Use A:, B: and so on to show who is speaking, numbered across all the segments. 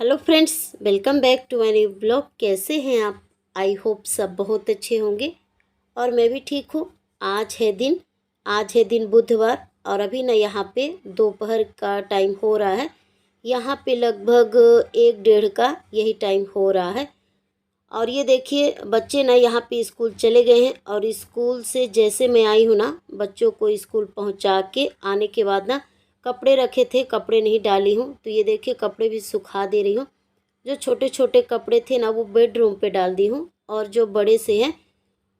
A: Hello friends, welcome back to my new blog. कैसे हैं आप? आई होप सब बहुत अच्छे होंगे और मैं भी ठीक हूँ। आज है दिन बुधवार और अभी ना यहाँ पे दोपहर का टाइम हो रहा है। यहाँ पे लगभग 1 डेढ़ का यही टाइम हो रहा है। और ये देखिए बच्चे ना यहाँ पे स्कूल चले गए हैं और स्कूल से जैसे मैं आई हूँ ना, बच्चों को स्कूल पहुँचा के आने के बाद ना कपड़े रखे थे, कपड़े नहीं डाली हूँ, तो ये देखिए कपड़े भी सुखा दे रही हूँ। जो छोटे छोटे कपड़े थे ना वो बेडरूम पे डाल दी हूँ और जो बड़े से हैं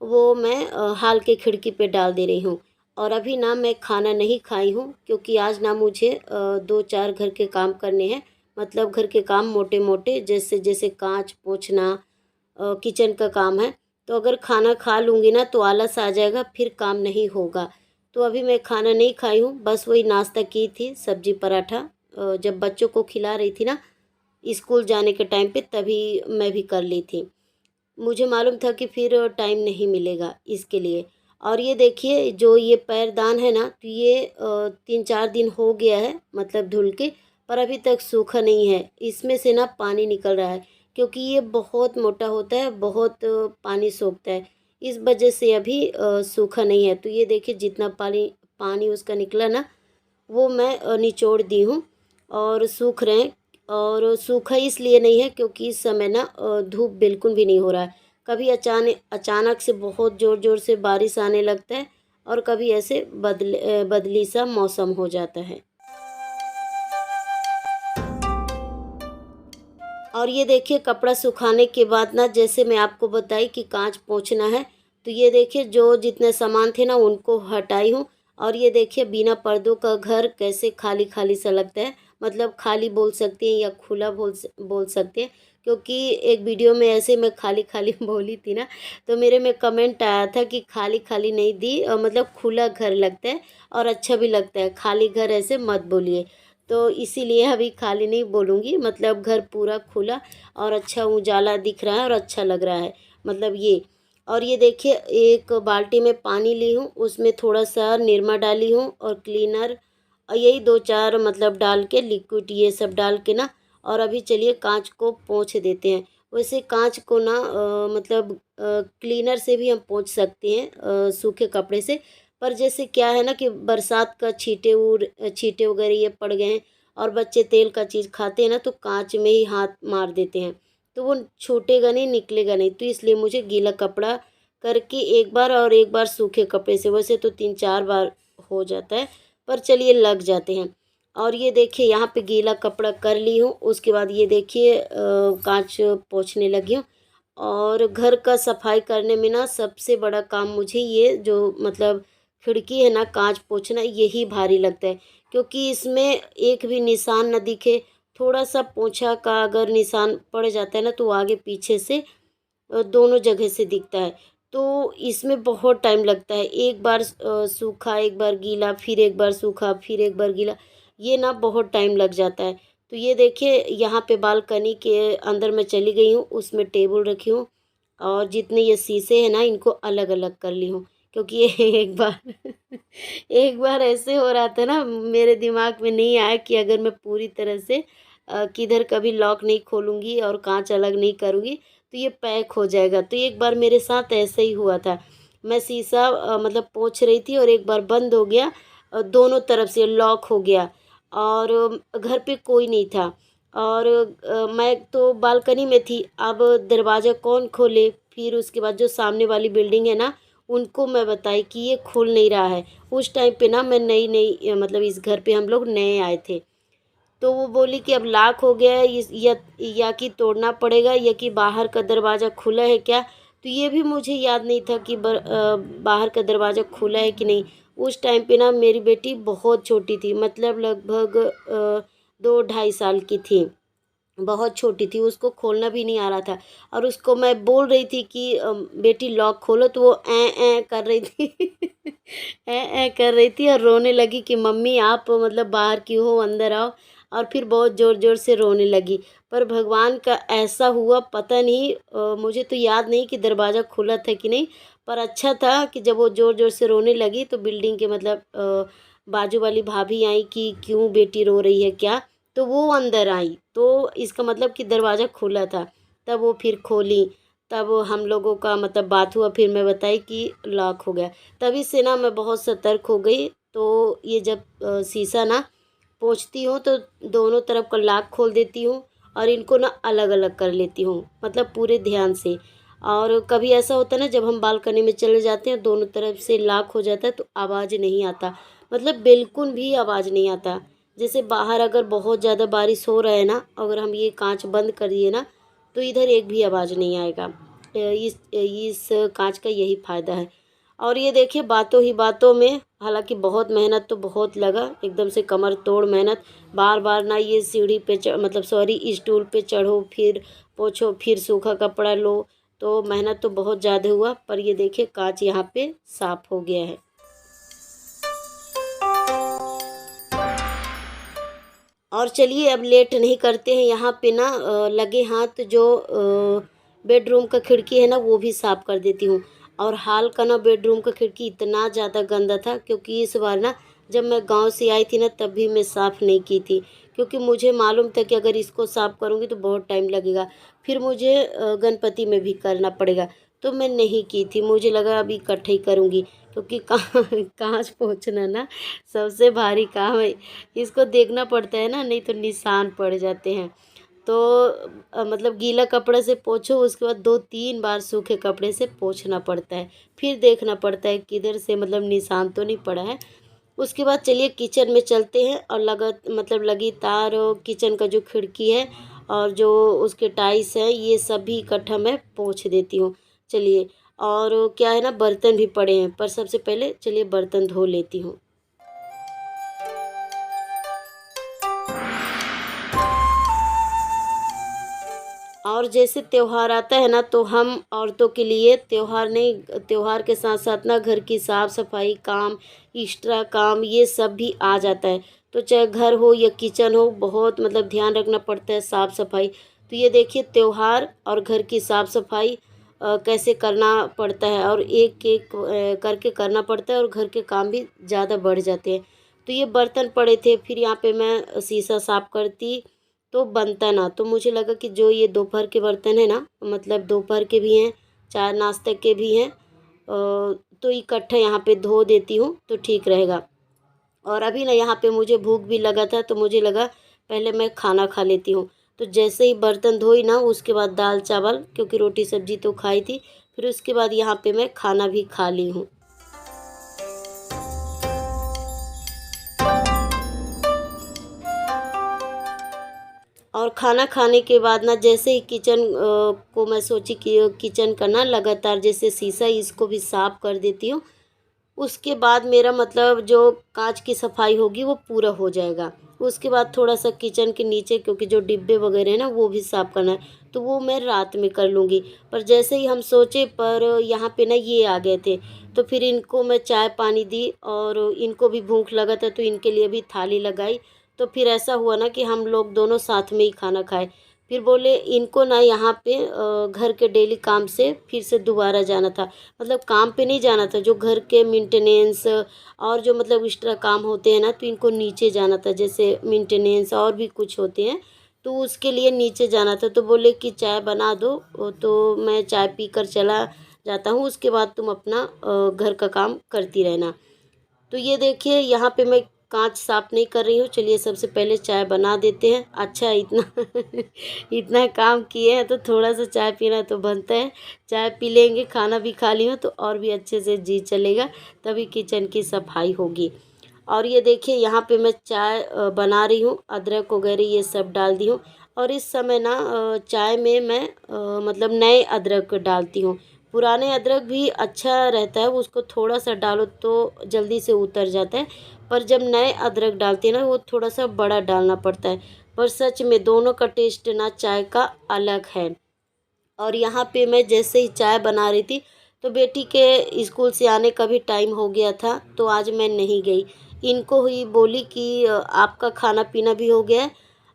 A: वो मैं हाल के खिड़की पे डाल दे रही हूँ। और अभी ना मैं खाना नहीं खाई हूँ क्योंकि आज ना मुझे 2 4 घर के काम करने हैं। मतलब घर के काम मोटे मोटे, जैसे जैसे कांच पोंछना, किचन का काम है। तो अगर खाना खा लूँगी ना तो आलस आ जाएगा, फिर काम नहीं होगा। तो अभी मैं खाना नहीं खाई हूँ, बस वही नाश्ता की थी, सब्जी पराठा। जब बच्चों को खिला रही थी ना स्कूल जाने के टाइम पे, तभी मैं भी कर ली थी। मुझे मालूम था कि फिर टाइम नहीं मिलेगा इसके लिए। और ये देखिए जो ये पैरदान है ना, तो ये 3 4 दिन हो गया है मतलब धुल के, पर अभी तक सूखा नहीं है। इसमें से ना पानी निकल रहा है क्योंकि ये बहुत मोटा होता है, बहुत पानी सोखता है। इस वजह से अभी सूखा नहीं है। तो ये देखिए जितना पानी पानी उसका निकला ना वो मैं निचोड़ दी हूँ और सूख रहे हैं। और सूखा इसलिए नहीं है क्योंकि इस समय ना धूप बिल्कुल भी नहीं हो रहा है। कभी अचानक अचानक से बहुत ज़ोर ज़ोर से बारिश आने लगता है और कभी ऐसे बदली सा मौसम हो जाता है। और ये देखिए कपड़ा सुखाने के बाद ना, जैसे मैं आपको बताई कि कांच पोंछना है, तो ये देखिए जो जितने सामान थे ना उनको हटाई हूँ। और ये देखिए बिना पर्दों का घर कैसे खाली खाली सा लगता है। मतलब खाली बोल सकते हैं या खुला बोल सकते हैं, क्योंकि एक वीडियो में ऐसे मैं खाली खाली बोली थी ना, तो मेरे में कमेंट आया था कि खाली खाली नहीं दी, मतलब खुला घर लगता है और अच्छा भी लगता है, खाली घर ऐसे मत बोलिए। तो इसीलिए अभी खाली नहीं बोलूँगी, मतलब घर पूरा खुला और अच्छा उजाला दिख रहा है और अच्छा लग रहा है, मतलब ये। और ये देखिए एक बाल्टी में पानी ली हूँ, उसमें थोड़ा सा निरमा डाली हूँ और क्लीनर, और यही 2 4 मतलब डाल के लिक्विड ये सब डाल के ना। और अभी चलिए कांच को पोंछ देते हैं। वैसे कांच को ना मतलब क्लीनर से भी हम पोंछ सकते हैं, सूखे कपड़े से। पर जैसे क्या है ना कि बरसात का छींटे वगैरह ये पड़ गए हैं और बच्चे तेल का चीज़ खाते हैं ना, तो कांच में ही हाथ मार देते हैं, तो वो छूटेगा नहीं, निकलेगा नहीं। तो इसलिए मुझे गीला कपड़ा करके एक बार और एक बार सूखे कपड़े से, वैसे तो 3 4 बार हो जाता है, पर चलिए लग जाते हैं। और ये देखिए यहाँ पे गीला कपड़ा कर ली हूँ, उसके बाद ये देखिए कांच पोंछने लगी हूँ। और घर का सफाई करने में ना सबसे बड़ा काम मुझे ये जो मतलब खिड़की है ना, कांच पोंछना, यही भारी लगता है। क्योंकि इसमें एक भी निशान न दिखे, थोड़ा सा पोंछा का अगर निशान पड़ जाता है ना, तो आगे पीछे से दोनों जगह से दिखता है। तो इसमें बहुत टाइम लगता है, एक बार सूखा, एक बार गीला, फिर एक बार सूखा, फिर एक बार गीला, ये ना बहुत टाइम लग जाता है। तो ये देखिए यहाँ पे बालकनी के अंदर मैं चली गई हूँ, उसमें टेबल रखी हूँ और जितने ये शीशे हैं ना इनको अलग अलग कर ली हूँ। क्योंकि ये एक बार एक बार ऐसे हो रहा था ना, मेरे दिमाग में नहीं आया कि अगर मैं पूरी तरह से किधर कभी लॉक नहीं खोलूँगी और कांच अलग नहीं करूँगी तो ये पैक हो जाएगा। तो एक बार मेरे साथ ऐसा ही हुआ था। मैं शीशा मतलब पोंछ रही थी और एक बार बंद हो गया, दोनों तरफ से लॉक हो गया और घर पे कोई नहीं था। और मैं तो बालकनी में थी, अब दरवाज़ा कौन खोले? फिर उसके बाद जो सामने वाली बिल्डिंग है ना, उनको मैं बताई कि ये खुल नहीं रहा है। उस टाइम पे ना मैं नई नई मतलब इस घर पे हम लोग नए आए थे। तो वो बोली कि अब लॉक हो गया है, इस या कि तोड़ना पड़ेगा या कि बाहर का दरवाज़ा खुला है क्या? तो ये भी मुझे याद नहीं था कि बाहर का दरवाज़ा खुला है कि नहीं। उस टाइम पे ना मेरी बेटी बहुत छोटी थी, मतलब लगभग 2 ढाई साल की थी। बहुत छोटी थी, उसको खोलना भी नहीं आ रहा था। और उसको मैं बोल रही थी कि बेटी लॉक खोलो, तो वो ऐं कर रही थी ऐं कर रही थी और रोने लगी कि मम्मी आप मतलब बाहर क्यों हो, अंदर आओ। और फिर बहुत ज़ोर ज़ोर से रोने लगी। पर भगवान का ऐसा हुआ पता नहीं, मुझे तो याद नहीं कि दरवाज़ा खुला था कि नहीं। पर अच्छा था कि जब वो ज़ोर ज़ोर से रोने लगी तो बिल्डिंग के मतलब बाजू वाली भाभी आई कि क्यों बेटी रो रही है क्या? तो वो अंदर आई, तो इसका मतलब कि दरवाज़ा खुला था। तब वो फिर खोली, तब हम लोगों का मतलब बात हुआ, फिर मैं बताई कि लॉक हो गया। तभी से ना मैं बहुत सतर्क हो गई। तो ये जब शीशा ना पोंछती हूँ तो दोनों तरफ का लॉक खोल देती हूँ और इनको ना अलग अलग कर लेती हूँ, मतलब पूरे ध्यान से। और कभी ऐसा होता है ना, जब हम बालकनी में चले जाते हैं दोनों तरफ से लॉक हो जाता है तो आवाज़ नहीं आता, मतलब बिल्कुल भी आवाज़ नहीं आता। जैसे बाहर अगर बहुत ज़्यादा बारिश हो रहा है ना, अगर हम ये कांच बंद कर दिए ना तो इधर एक भी आवाज़ नहीं आएगा। इस कांच का यही फ़ायदा है। और ये देखिए बातों ही बातों में, हालांकि बहुत मेहनत तो बहुत लगा, एकदम से कमर तोड़ मेहनत। बार बार ना ये सीढ़ी पे मतलब सॉरी स्टूल पे चढ़ो, फिर पोछो, फिर सूखा कपड़ा लो, तो मेहनत तो बहुत ज़्यादा हुआ। पर ये देखिए कांच यहाँ पे साफ़ हो गया है। और चलिए अब लेट नहीं करते हैं, यहाँ पे ना लगे हाथ जो बेडरूम का खिड़की है ना वो भी साफ़ कर देती हूँ। और हाल का ना बेडरूम का खिड़की इतना ज़्यादा गंदा था, क्योंकि इस बार ना जब मैं गांव से आई थी ना तब भी मैं साफ़ नहीं की थी, क्योंकि मुझे मालूम था कि अगर इसको साफ़ करूँगी तो बहुत टाइम लगेगा, फिर मुझे गणपति में भी करना पड़ेगा। तो मैं नहीं की थी, मुझे लगा अभी इकट्ठे ही करूँगी, क्योंकि कांच पोंछना ना सबसे भारी काम है। इसको देखना पड़ता है ना, नहीं तो निशान पड़ जाते हैं। तो मतलब गीला कपड़े से पोंछो, उसके बाद 2-3 बार सूखे कपड़े से पोंछना पड़ता है, फिर देखना पड़ता है किधर से मतलब निशान तो नहीं पड़ा है। उसके बाद चलिए किचन में चलते हैं, और मतलब लगी तार और किचन का जो खिड़की है और जो उसके टाइल्स हैं ये सब भी इकट्ठा मैं पोंछ देती हूँ। चलिए, और क्या है ना, बर्तन भी पड़े हैं, पर सबसे पहले चलिए बर्तन धो लेती हूँ। और जैसे त्यौहार आता है ना तो हम औरतों के लिए त्यौहार नहीं, त्यौहार के साथ साथ ना घर की साफ़ सफाई काम, एक्स्ट्रा काम ये सब भी आ जाता है। तो चाहे घर हो या किचन हो, बहुत मतलब ध्यान रखना पड़ता है साफ़ सफाई। तो ये देखिए त्यौहार और घर की साफ़ सफाई कैसे करना पड़ता है, और एक एक करके करना पड़ता है, और घर के काम भी ज़्यादा बढ़ जाते हैं। तो ये बर्तन पड़े थे, फिर यहाँ पे मैं शीशा साफ़ करती तो बनता ना, तो मुझे लगा कि जो ये दोपहर के बर्तन है ना, मतलब दोपहर के भी हैं, चाय नाश्ते के भी हैं, तो इकट्ठा यहाँ पे धो देती हूँ तो ठीक रहेगा। और अभी ना यहाँ पे मुझे भूख भी लगा था, तो मुझे लगा पहले मैं खाना खा लेती हूँ। तो जैसे ही बर्तन धोई ना उसके बाद दाल चावल, क्योंकि रोटी सब्जी तो खाई थी, फिर उसके बाद यहाँ पे मैं खाना भी खा ली हूँ। और खाना खाने के बाद ना जैसे ही किचन को मैं सोची कि किचन का ना लगातार जैसे शीशा इसको भी साफ़ कर देती हूँ। उसके बाद मेरा मतलब जो कांच की सफाई होगी वो पूरा हो जाएगा। उसके बाद थोड़ा सा किचन के नीचे, क्योंकि जो डिब्बे वगैरह हैं ना वो भी साफ़ करना है, तो वो मैं रात में कर लूँगी। पर जैसे ही हम सोचे, पर यहाँ पे ना ये आ गए थे, तो फिर इनको मैं चाय पानी दी, और इनको भी भूख लगा था तो इनके लिए भी थाली लगाई। तो फिर ऐसा हुआ ना कि हम लोग दोनों साथ में ही खाना खाए। फिर बोले इनको ना यहाँ पे घर के डेली काम से फिर से दोबारा जाना था, मतलब काम पे नहीं जाना था, जो घर के मेंटेनेंस और जो मतलब एक्स्ट्रा काम होते हैं ना, तो इनको नीचे जाना था, जैसे मेंटेनेंस और भी कुछ होते हैं, तो उसके लिए नीचे जाना था। तो बोले कि चाय बना दो, तो मैं चाय पी कर चला जाता हूँ, उसके बाद तुम अपना घर का काम करती रहना। तो ये देखिए यहाँ पे मैं कांच साफ़ नहीं कर रही हूँ, चलिए सबसे पहले चाय बना देते हैं। अच्छा इतना इतना काम किए हैं तो थोड़ा सा चाय पीना तो बनता है। चाय पी लेंगे, खाना भी खा लियो तो और भी अच्छे से जी चलेगा, तभी किचन की सफाई होगी। और ये देखिए यहाँ पे मैं चाय बना रही हूँ, अदरक वगैरह ये सब डाल दी हूँ। और इस समय ना चाय में मैं मतलब नए अदरक डालती हूँ। पुराने अदरक भी अच्छा रहता है, उसको थोड़ा सा डालो तो जल्दी से उतर जाता है, पर जब नए अदरक डालते हैं ना वो थोड़ा सा बड़ा डालना पड़ता है। पर सच में दोनों का टेस्ट ना चाय का अलग है। और यहाँ पे मैं जैसे ही चाय बना रही थी तो बेटी के स्कूल से आने का भी टाइम हो गया था, तो आज मैं नहीं गई। इनको ही बोली कि आपका खाना पीना भी हो गया है,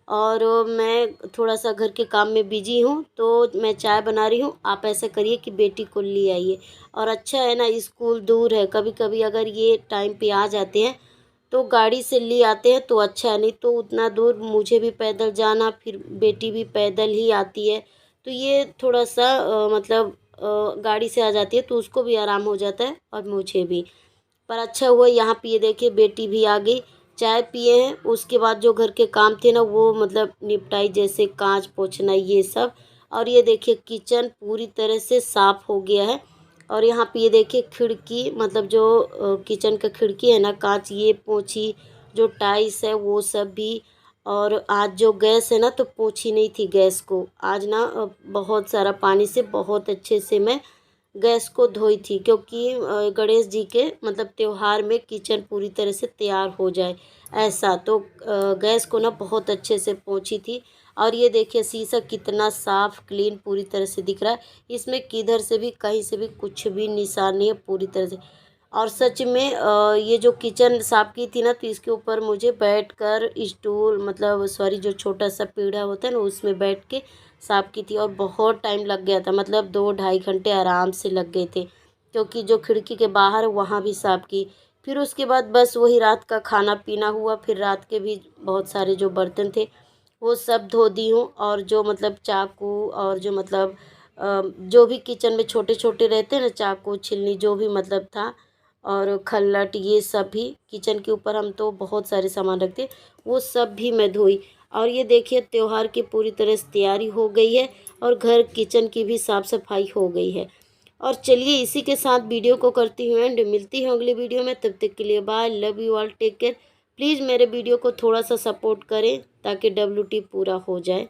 A: और मैं थोड़ा सा घर के काम में बिजी हूँ, तो मैं चाय बना रही हूँ, आप ऐसा करिए कि बेटी को ले आइए। और अच्छा है ना, स्कूल दूर है, कभी कभी अगर ये टाइम पे आ जाते हैं तो गाड़ी से ले आते हैं तो अच्छा है, नहीं तो उतना दूर मुझे भी पैदल जाना, फिर बेटी भी पैदल ही आती है, तो ये थोड़ा सा मतलब गाड़ी से आ जाती है तो उसको भी आराम हो जाता है और मुझे भी। पर अच्छा हुआ यहाँ पे ये देखिए बेटी भी आ गई, चाय पिए हैं, उसके बाद जो घर के काम थे ना वो मतलब निपटाई, जैसे कांच पोंछना ये सब। और ये देखिए किचन पूरी तरह से साफ़ हो गया है। और यहाँ पे ये देखिए खिड़की, मतलब जो किचन का खिड़की है ना कांच, ये पोंछी, जो टाइल्स है वो सब भी। और आज जो गैस है ना तो पोंछी नहीं थी गैस को, आज ना बहुत सारा पानी से बहुत अच्छे से मैं गैस को धोई थी, क्योंकि गणेश जी के मतलब त्योहार में किचन पूरी तरह से तैयार हो जाए ऐसा, तो गैस को ना बहुत अच्छे से पोंछी थी। और ये देखिए शीशा कितना साफ़ क्लीन पूरी तरह से दिख रहा है, इसमें किधर से भी कहीं से भी कुछ भी निशान नहीं है पूरी तरह से। और सच में ये जो किचन साफ़ की थी ना तो इसके ऊपर मुझे बैठकर स्टूल, मतलब सॉरी, जो छोटा सा पीढ़ा होता है ना उसमें बैठ के साफ़ की थी, और बहुत टाइम लग गया था, मतलब 2 ढाई घंटे आराम से लग गए थे, क्योंकि जो खिड़की के बाहर वहाँ भी साफ़ की। फिर उसके बाद बस वही रात का खाना पीना हुआ, फिर रात के भी बहुत सारे जो बर्तन थे वो सब धो दी हूँ। और जो मतलब चाकू और जो मतलब जो भी किचन में छोटे छोटे रहते हैं ना, चाकू छिलनी जो भी मतलब था, और खल्लट, ये सब भी किचन के ऊपर हम तो बहुत सारे सामान रखते हैं, वो सब भी मैं धोई। और ये देखिए त्योहार की पूरी तरह से तैयारी हो गई है, और घर किचन की भी साफ़ सफाई हो गई है। और चलिए इसी के साथ वीडियो को करती हूँ एंड, मिलती हूँ अगली वीडियो में, तब तक के लिए bye, love you all, take care. Please मेरे वीडियो को थोड़ा सा सपोर्ट करें ताकि WT पूरा हो जाए।